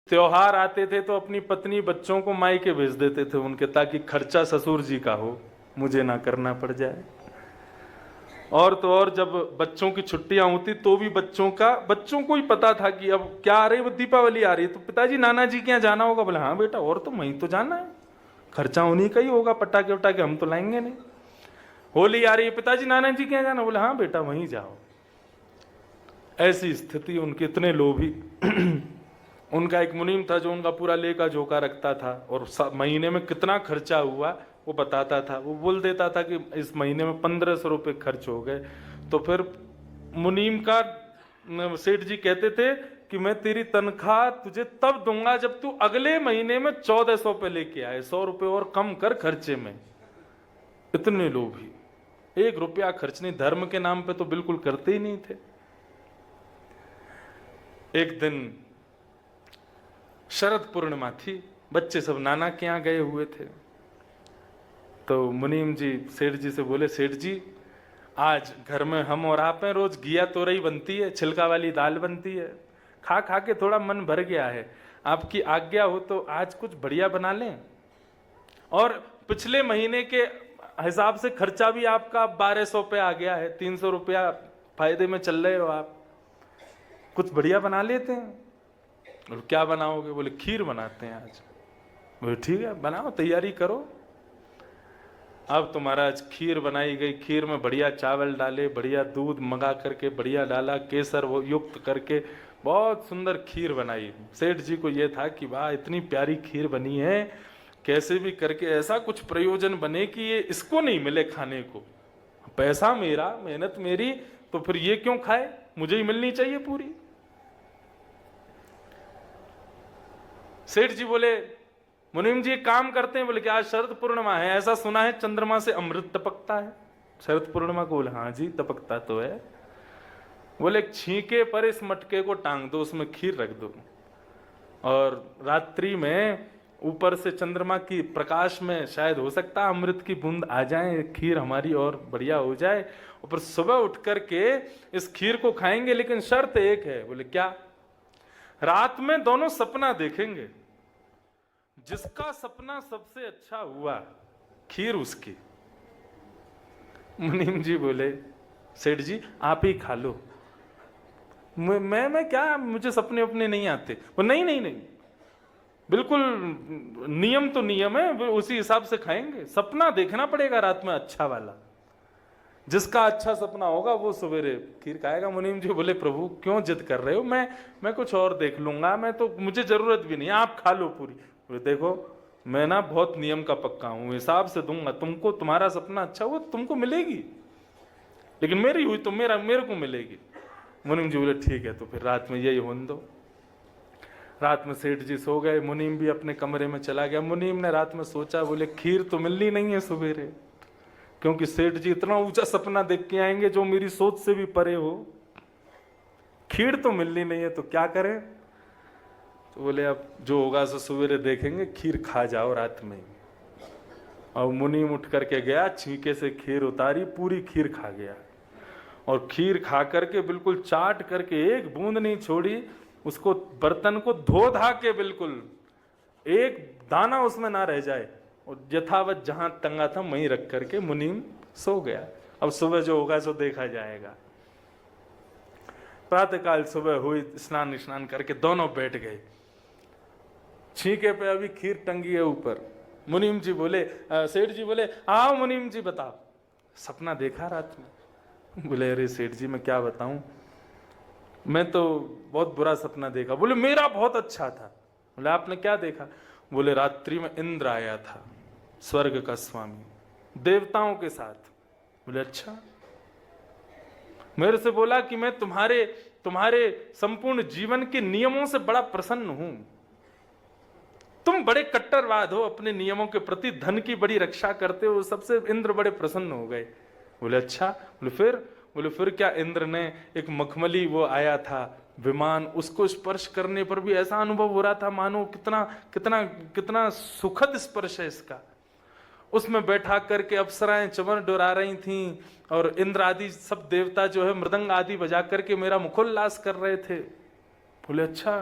त्योहार आते थे तो अपनी पत्नी बच्चों को मायके भेज देते थे उनके, ताकि खर्चा ससुर जी का हो, मुझे ना करना पड़ जाए। और तो और जब बच्चों की छुट्टियां होती तो भी बच्चों को ही पता था कि अब क्या आ रही है, वो दीपावली आ रही है, तो पिताजी नाना जी के यहाँ जाना होगा। बोले हाँ बेटा, और तो वहीं तो जाना है, खर्चा उन्हीं का ही होगा, पटाखे वटाखे हम तो लाएंगे नहीं। होली आ रही है, पिताजी नाना जी के यहाँ जाना। बोले हाँ बेटा वहीं जाओ। ऐसी स्थिति उनके, इतने लोभी। उनका एक मुनीम था जो उनका पूरा लेखा जोखा रखता था, और महीने में कितना खर्चा हुआ वो बताता था। वो बोल देता था कि इस महीने में 1500 रुपये खर्च हो गए। तो फिर मुनीम का सेठ जी कहते थे कि मैं तेरी तनख्वाह तुझे तब दूंगा जब तू अगले महीने में 1400 पे लेके आए, 100 रुपये और कम कर खर्चे में। इतने लोभी, 1 रुपया खर्च नहीं, धर्म के नाम पे तो बिल्कुल करते ही नहीं थे। एक दिन शरद पूर्णिमा थी, बच्चे सब नाना के यहाँ गए हुए थे। तो मुनीम जी सेठ जी से बोले, सेठ जी आज घर में हम और आप हैं, रोज घिया तोरई बनती है, छिलका वाली दाल बनती है, खा खा के थोड़ा मन भर गया है, आपकी आज्ञा हो तो आज कुछ बढ़िया बना लें। और पिछले महीने के हिसाब से खर्चा भी आपका 1200 पे आ गया है, 300 रुपया फायदे में चल रहे हो आप, कुछ बढ़िया बना लेते हैं। और क्या बनाओगे? बोले खीर बनाते हैं आज। बोले ठीक है बनाओ, तैयारी करो। अब तो महाराज खीर बनाई गई, खीर में बढ़िया चावल डाले, बढ़िया दूध मंगा करके बढ़िया डाला, केसर वो युक्त करके बहुत सुंदर खीर बनाई। सेठ जी को ये था कि वाह इतनी प्यारी खीर बनी है, कैसे भी करके ऐसा कुछ प्रयोजन बने कि ये इसको नहीं मिले खाने को। पैसा मेरा, मेहनत मेरी, तो फिर ये क्यों खाए, मुझे ही मिलनी चाहिए पूरी। सेठ जी बोले मुनीम जी काम करते हैं। बोले कि आज शरद पूर्णिमा है, ऐसा सुना है चंद्रमा से अमृत टपकता है शरद पूर्णिमा को। बोले हाँ जी टपकता तो है। बोले छींके पर इस मटके को टांग दो, उसमें खीर रख दो, और रात्रि में ऊपर से चंद्रमा की प्रकाश में शायद हो सकता है अमृत की बूंद आ जाए, खीर हमारी और बढ़िया हो जाए, और फिर सुबह उठ करके इस खीर को खाएंगे। लेकिन शर्त एक है। बोले क्या? रात में दोनों सपना देखेंगे, जिसका सपना सबसे अच्छा हुआ खीर उसकी। मुनीम जी बोले सेठ जी आप ही खा लो। मैं क्या, मुझे सपने अपने नहीं आते। वो नहीं नहीं नहीं, बिल्कुल नियम तो नियम है, उसी हिसाब से खाएंगे। सपना देखना पड़ेगा रात में अच्छा वाला, जिसका अच्छा सपना होगा वो सवेरे खीर खाएगा। मुनीम जी बोले प्रभु क्यों जिद कर रहे हो, मैं कुछ और देख लूंगा, मैं तो, मुझे जरूरत भी नहीं, आप खा लो पूरी। बोले देखो मैं ना बहुत नियम का पक्का हूं, हिसाब से दूंगा तुमको, तुम्हारा सपना अच्छा हो तुमको मिलेगी, लेकिन मेरी हुई तो मेरे को मिलेगी। मुनीम जी बोले ठीक है, तो फिर रात में यही होने दो। रात में सेठ जी सो गए, मुनीम भी अपने कमरे में चला गया। मुनीम ने रात में सोचा, बोले खीर तो मिलनी नहीं है सवेरे, क्योंकि सेठ जी इतना ऊंचा सपना देख के आएंगे जो मेरी सोच से भी परे हो, खीर तो मिलनी नहीं है, तो क्या करें? तो बोले अब जो होगा सो सवेरे देखेंगे, खीर खा जाओ रात में। और मुनीम उठ करके गया, छींके से खीर उतारी, पूरी खीर खा गया, और खीर खा करके बिल्कुल चाट करके एक बूंद नहीं छोड़ी, उसको बर्तन को धो धा के बिल्कुल एक दाना उसमें ना रह जाए, और यथावत जहां टंगा था वहीं रख करके मुनीम सो गया। अब सुबह जो होगा सो देखा जाएगा। प्रातःकाल सुबह हुई, स्नान करके दोनों बैठ गए। छींके पे अभी खीर टंगी है ऊपर। मुनीम जी बोले, सेठ जी बोले आओ मुनीम जी बताओ, सपना देखा रात में? बोले अरे सेठ जी मैं क्या बताऊं, मैं तो बहुत बुरा सपना देखा। बोले मेरा बहुत अच्छा था। बोले आपने क्या देखा? बोले रात्रि में इंद्र आया था, स्वर्ग का स्वामी, देवताओं के साथ। बोले अच्छा। मेरे से बोला कि मैं तुम्हारे संपूर्ण जीवन के नियमों से बड़ा प्रसन्न हूं, तुम बड़े कट्टरवाद हो अपने नियमों के प्रति, धन की बड़ी रक्षा करते हो, सबसे इंद्र बड़े प्रसन्न हो गए। बोले अच्छा। बोले फिर क्या? इंद्र ने एक मखमली वो आया था विमान, उसको स्पर्श करने पर भी ऐसा अनुभव हो रहा था मानो कितना कितना कितना सुखद स्पर्श है इसका। उसमें बैठा करके अप्सराएं चमर डोरा रही थीं, और इंद्र आदि सब देवता जो है मृदंग आदि बजा करके मेरा मुखोल्लास कर रहे थे। बोले अच्छा।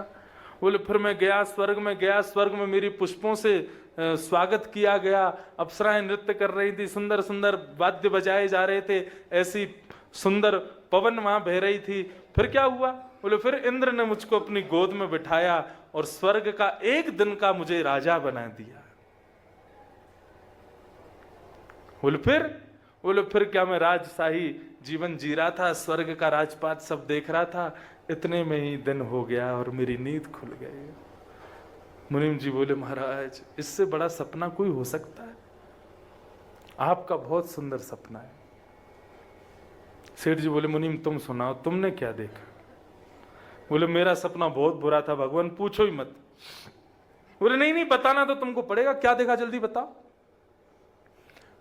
बोले फिर मैं गया, स्वर्ग में गया, स्वर्ग में मेरी पुष्पों से स्वागत किया गया, अप्सराएं नृत्य कर रही थी, सुंदर सुंदर वाद्य बजाए जा रहे थे, ऐसी सुंदर पवन वहां बह रही थी। फिर क्या हुआ? बोले फिर इंद्र ने मुझको अपनी गोद में बिठाया और स्वर्ग का एक दिन का मुझे राजा बना दिया। बोले फिर क्या मैं राजशाही जीवन जी रहा था, स्वर्ग का राजपाट सब देख रहा था, इतने में ही दिन हो गया और मेरी नींद खुल गई। मुनीम जी बोले महाराज इससे बड़ा सपना कोई हो सकता है? आपका बहुत सुंदर सपना है। सेठ जी बोले मुनीम तुम सुनाओ, तुमने क्या देखा? बोले मेरा सपना बहुत बुरा था भगवान, पूछो ही मत। बोले नहीं नहीं बताना तो तुमको पड़ेगा, क्या देखा जल्दी बताओ।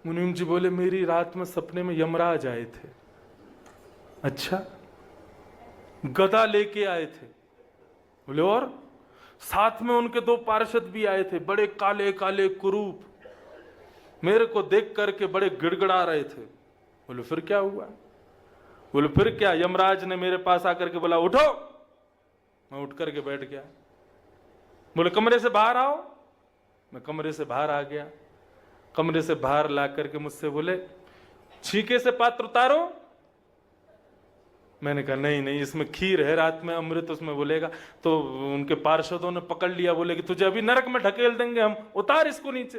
मुनीम जी बोले मेरी रात में सपने में यमराज आए थे। अच्छा, गदा लेके आए थे। बोले और साथ में उनके 2 पार्षद भी आए थे, बड़े काले काले कुरूप, मेरे को देख करके बड़े गिड़गिड़ा रहे थे। बोले फिर क्या हुआ? बोले फिर क्या, यमराज ने मेरे पास आकर के बोला उठो, मैं उठ करके बैठ गया। बोले कमरे से बाहर आओ, मैं कमरे से बाहर आ गया। कमरे से बाहर ला करके मुझसे बोले छीके से पात्र उतारो। मैंने कहा नहीं नहीं, इसमें खीर है, रात में अमृत उसमें बोलेगा। तो उनके पार्षदों ने पकड़ लिया, बोले कि तुझे अभी नरक में ढकेल देंगे हम, उतार इसको नीचे।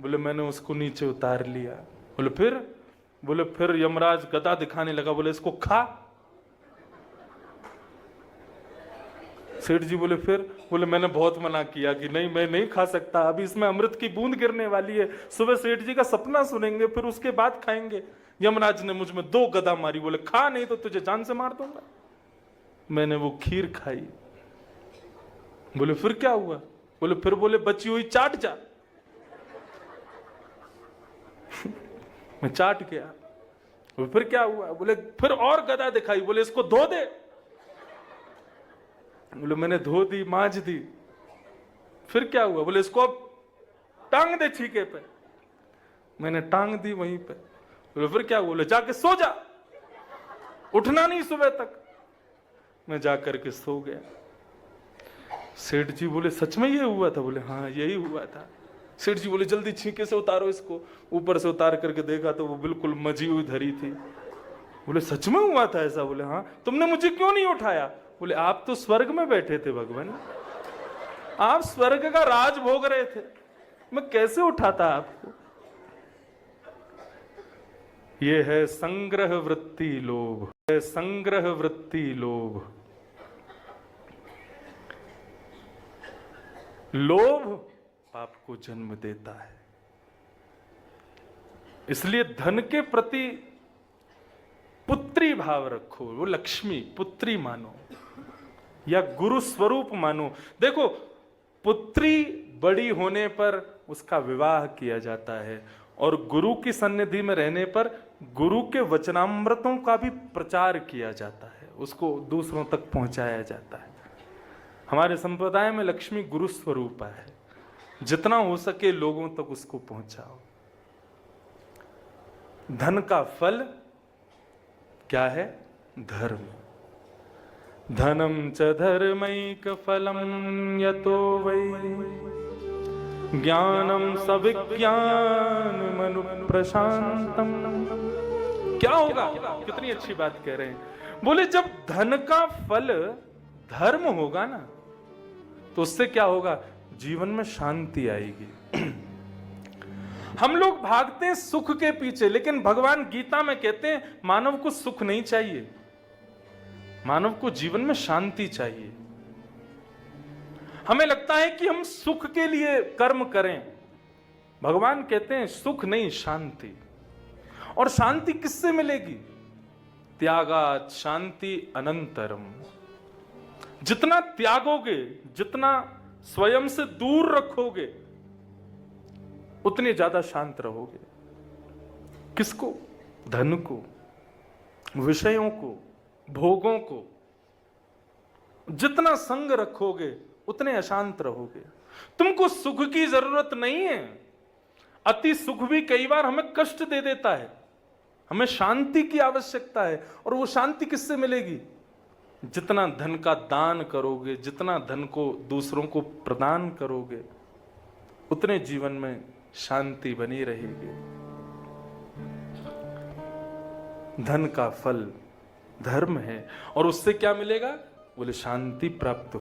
बोले मैंने उसको नीचे उतार लिया। बोले फिर यमराज गदा दिखाने लगा, बोले इसको खा। सेठ जी बोले फिर? बोले मैंने बहुत मना किया कि नहीं मैं नहीं खा सकता, अभी इसमें अमृत की बूंद गिरने वाली है, सुबह सेठ जी का सपना सुनेंगे फिर उसके बाद खाएंगे। यमराज ने मुझ में 2 गदा मारी, बोले खा नहीं तो तुझे जान से मार दूंगा। मैंने वो खीर खाई। बोले फिर क्या हुआ? बोले बची हुई चाट जा। मैं चाट गया। बोले फिर क्या हुआ? बोले फिर और गदा दिखाई, बोले इसको धो दे। बोले मैंने धो दी, मांज दी। फिर क्या हुआ? बोले इसको अब टांग दे छीके पे। मैंने टांग दी वहीं पे। बोले फिर क्या हुआ? बोले जाके सो जा, उठना नहीं सुबह तक। मैं जाकर के सो गया। सेठ जी बोले सच में ये हुआ था? बोले हाँ यही हुआ था। सेठ जी बोले जल्दी छीके से उतारो इसको। ऊपर से उतार करके देखा तो वो बिल्कुल मजी हुई धरी थी। बोले सच में हुआ था ऐसा? बोले हाँ। तुमने मुझे क्यों नहीं उठाया? बोले आप तो स्वर्ग में बैठे थे भगवान, आप स्वर्ग का राज भोग रहे थे, मैं कैसे उठाता आपको? ये है संग्रह वृत्ति लोभ, है संग्रह वृत्ति लोभ। लोभ पाप को जन्म देता है। इसलिए धन के प्रति पुत्री भाव रखो, वो लक्ष्मी पुत्री मानो या गुरु स्वरूप मानो। देखो पुत्री बड़ी होने पर उसका विवाह किया जाता है और गुरु की सन्निधि में रहने पर गुरु के वचनामृतों का भी प्रचार किया जाता है, उसको दूसरों तक पहुंचाया जाता है। हमारे संप्रदाय में लक्ष्मी गुरु स्वरूप है, जितना हो सके लोगों तक उसको पहुंचाओ। धन का फल क्या है? धर्म। धनम च धर्मैक फलम यतो वै ज्ञानम सविज्ञान मनु प्रशांतम। क्या होगा? कितनी अच्छी बात कह रहे हैं। बोले जब धन का फल धर्म होगा ना तो उससे क्या होगा? जीवन में शांति आएगी। हम लोग भागते हैं सुख के पीछे, लेकिन भगवान गीता में कहते हैं मानव को सुख नहीं चाहिए, मानव को जीवन में शांति चाहिए। हमें लगता है कि हम सुख के लिए कर्म करें, भगवान कहते हैं सुख नहीं शांति। और शांति किससे मिलेगी? त्यागात शांति अनंतरम। जितना त्यागोगे, जितना स्वयं से दूर रखोगे, उतने ज्यादा शांत रहोगे। किसको? धन को, विषयों को, भोगों को। जितना संग रखोगे उतने अशांत रहोगे। तुमको सुख की जरूरत नहीं है, अति सुख भी कई बार हमें कष्ट दे देता है। हमें शांति की आवश्यकता है, और वो शांति किससे मिलेगी? जितना धन का दान करोगे, जितना धन को दूसरों को प्रदान करोगे, उतने जीवन में शांति बनी रहेगी। धन का फल धर्म है, और उससे क्या मिलेगा? बोले शांति प्राप्त